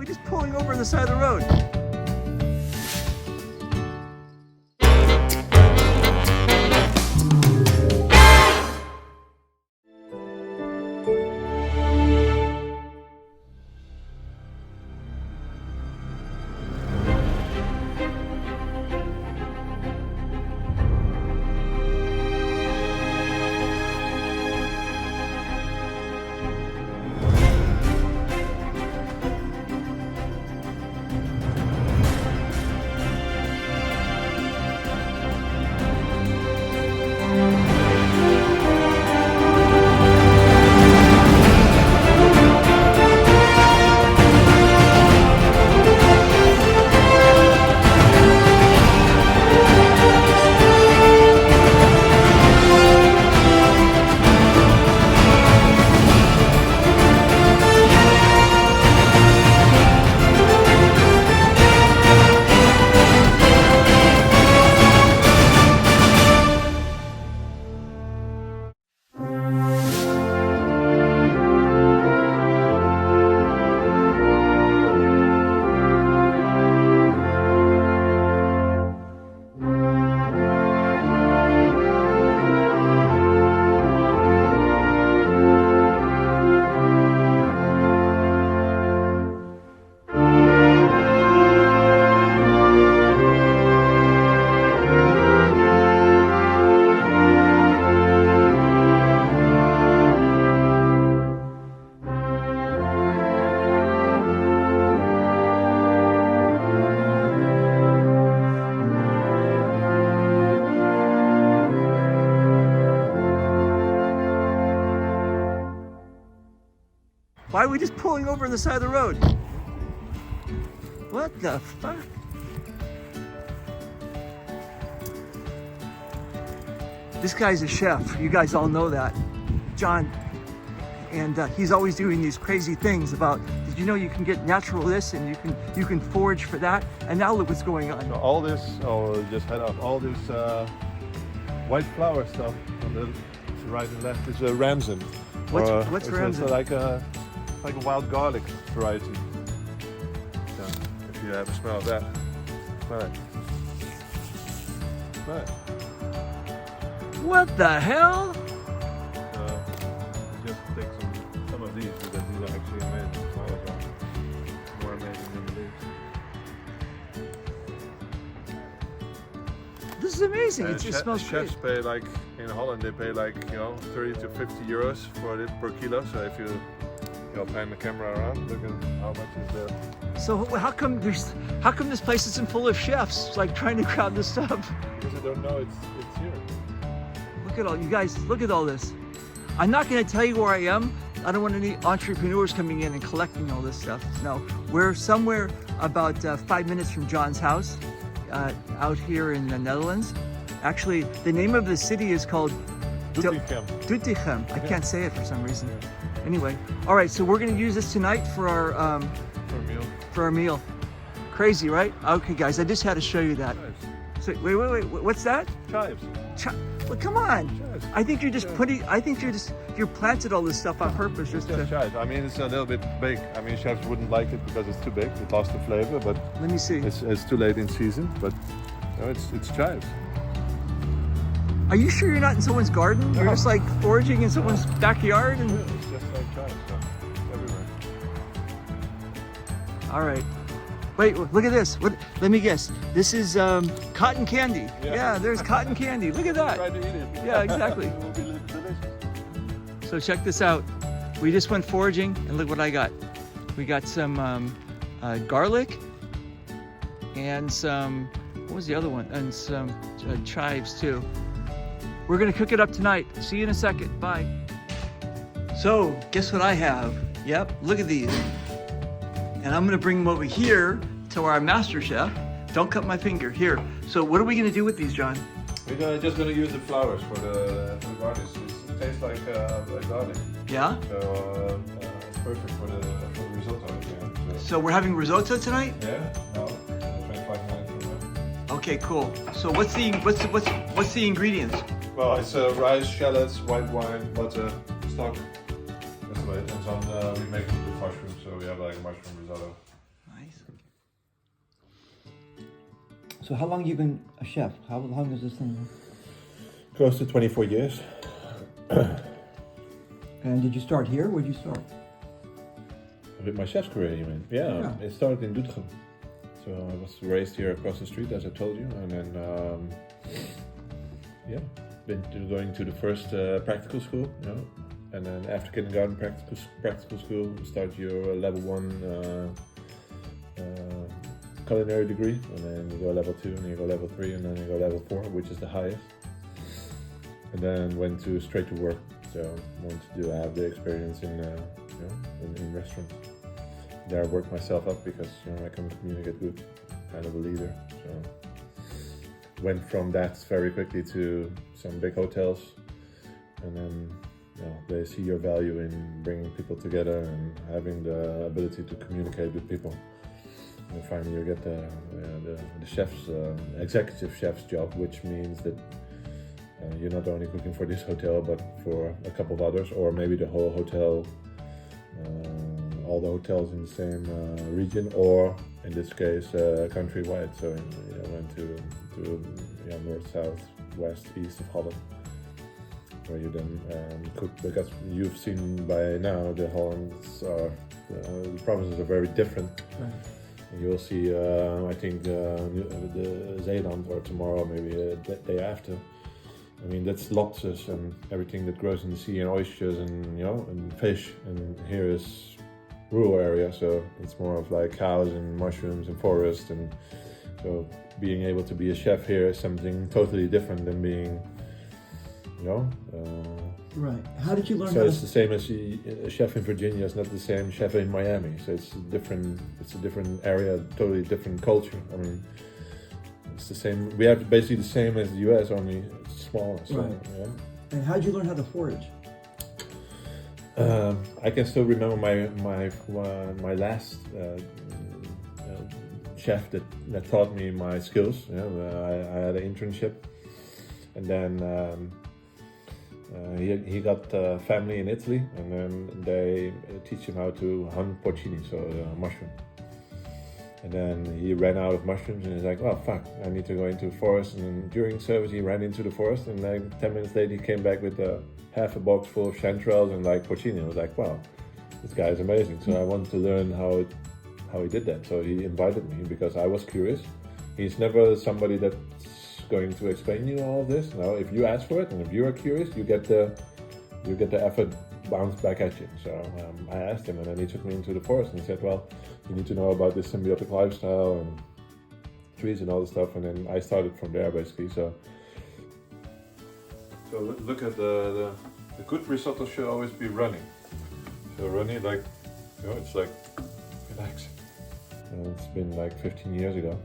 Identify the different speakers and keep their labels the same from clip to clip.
Speaker 1: we just pulling over on the side of the road? Why are we just pulling over on the side of the road? What the fuck? This guy's a chef. You guys all know that. Jon. And he's always doing these crazy things about, did you know you can get natural this and you can forage for that? And now look what's going on.
Speaker 2: So all this, just head up, all this white flower stuff on the right and left is ramson.
Speaker 1: What's ramson?
Speaker 2: It's like a wild garlic variety. So if you have a smell of that, smell it. Smell it.
Speaker 1: What the hell?
Speaker 2: Just take some of these because these are actually amazing. Flowers are more amazing than the leaves.
Speaker 1: This is amazing. It just smells great.
Speaker 2: Chefs pay like in Holland, they pay like 30 to 50 euros for it per kilo. So if you pan the camera around, look at how much is there.
Speaker 1: So how come this place isn't full of chefs like trying to grab this stuff?
Speaker 2: Because I don't know it's here.
Speaker 1: Look at all you guys. Look at all this. I'm not going to tell you where I am. I don't want any entrepreneurs coming in and collecting all this stuff. No, we're somewhere about 5 minutes from Jon's house, out here in the Netherlands. Actually, the name of the city is called Doetinchem. I can't say it for some reason. Anyway, all right. So we're going to use this tonight for our for our meal. Crazy, right? Okay, guys. I just had to show you that. So, wait. What's that?
Speaker 2: Chives.
Speaker 1: Well, come on.
Speaker 2: Chives.
Speaker 1: I think you're just putting. I think you planted all this stuff on purpose just to.
Speaker 2: Chives. I mean, it's a little bit big. I mean, chefs wouldn't like it because it's too big. It lost the flavor, but
Speaker 1: let me see.
Speaker 2: It's too late in season, but no, it's chives.
Speaker 1: Are you sure you're not in someone's garden? You're just like foraging in someone's backyard and.
Speaker 2: Yeah, it's just like chives, so everywhere.
Speaker 1: All right. Wait, look at this. What? Let me guess. This is cotton candy. Yeah, there's cotton candy. Look at that.
Speaker 2: Try to eat it.
Speaker 1: Yeah, exactly.
Speaker 2: It will be delicious.
Speaker 1: So check this out. We just went foraging, and look what I got. We got some garlic and some. What was the other one? And some chives too. We're gonna cook it up tonight. See you in a second. Bye. So guess what I have? Yep. Look at these. And I'm gonna bring them over here to our master chef. Don't cut my finger. Here. So what are we gonna do with these, Jon?
Speaker 2: We're just gonna use the flowers for the garnish. It tastes like garlic.
Speaker 1: Yeah?
Speaker 2: So it's perfect for the risotto. Yeah.
Speaker 1: So we're having risotto tonight?
Speaker 2: Yeah, no, 25 minutes from now.
Speaker 1: Okay, cool. So what's the ingredients?
Speaker 2: Well, it's rice, shallots, white wine, butter, stock. That's about it. And some we make it with mushrooms, so we have like mushroom risotto.
Speaker 1: Nice. So how long have you been a chef? How long is this thing?
Speaker 3: Close to 24 years.
Speaker 1: And did you start here? Where'd you start?
Speaker 3: With my chef's career, you mean? Yeah. It started in Doetinchem. So I was raised here across the street, as I told you, and then going to the first practical school, you know, and then after kindergarten, practical school, start your level 1 culinary degree, and then you go level 2, and then you go level 3, and then you go level 4, which is the highest. And then went straight to work. So wanted to have the experience in restaurants. There I worked myself up because I can communicate good, kind of a leader. So went from that very quickly to some big hotels, and then they see your value in bringing people together and having the ability to communicate with people. And finally you get the chef's executive chef's job, which means that you're not only cooking for this hotel, but for a couple of others, or maybe the whole hotel, all the hotels in the same region, or in this case, countrywide. So I went to north, south, west, east of Holland, where you then cook, because you've seen by now the Hollands are, the provinces are very different. Right. You'll see, I think, the Zeeland, or tomorrow, maybe the day after. I mean, that's lobsters and everything that grows in the sea, and oysters and and fish. And here is rural area, so it's more of like cows and mushrooms and forest. And so being able to be a chef here is something totally different than being,
Speaker 1: Right. How did you learn?
Speaker 3: So it's the same as a chef in Virginia is not the same chef in Miami. So it's different. It's a different area, totally different culture. I mean, it's the same. We have basically the same as the US, only it's smaller. So,
Speaker 1: right. Yeah. And how did you learn how to forage?
Speaker 3: I can still remember my last chef that taught me my skills. I had an internship, and then he got family in Italy, and then they teach him how to hunt porcini, so mushroom. And then he ran out of mushrooms, and he's like, "Oh fuck, I need to go into the forest." And then during service, he ran into the forest, and then 10 minutes later, he came back with half a box full of chanterelles and like porcini. I was like, "Wow, this guy is amazing." So I wanted to learn how he did that. So he invited me because I was curious. He's never somebody that's going to explain you all of this. No, if you ask for it, and if you are curious, you get the effort bounced back at you. So I asked him, and then he took me into the forest and said, "Well, you need to know about this symbiotic lifestyle and trees and all this stuff." And then I started from there, basically. So look at the good risotto should always be running. So running, like, it's like relaxing. And it's been like 15 years ago.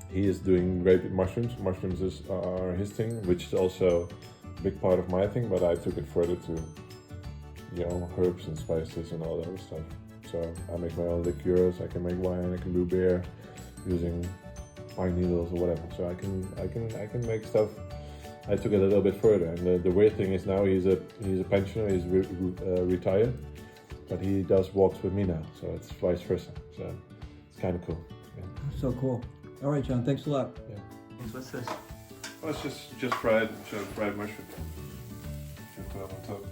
Speaker 3: He is doing great with mushrooms. Mushrooms are his thing, which is also a big part of my thing, but I took it further to, herbs and spices and all that other stuff. So I make my own liqueurs, I can make wine, I can do beer using pine needles or whatever. So I can make stuff. I took it a little bit further, and the weird thing is now he's a pensioner, he's retired, but he does walks with me now, so it's vice versa. So it's kind of cool. Yeah.
Speaker 1: So cool. All right, Jon, thanks a lot.
Speaker 3: Yeah.
Speaker 1: Thanks. What's this?
Speaker 2: Well, it's just fried mushroom. Just put it on top.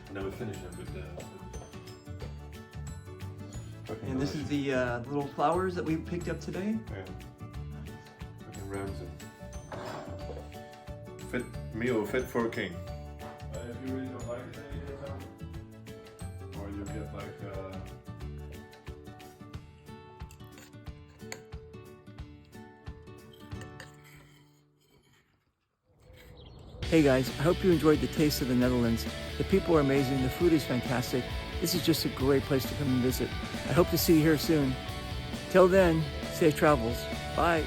Speaker 2: And then we finish it with the.
Speaker 1: And this is the little flowers that we picked up today.
Speaker 2: Yeah. Fucking rams it. Fit meal fit for a king. If you really don't like it, then you get some. Or you get like.
Speaker 1: Hey guys, I hope you enjoyed the taste of the Netherlands. The people are amazing, the food is fantastic. This is just a great place to come and visit. I hope to see you here soon. Till then, safe travels. Bye.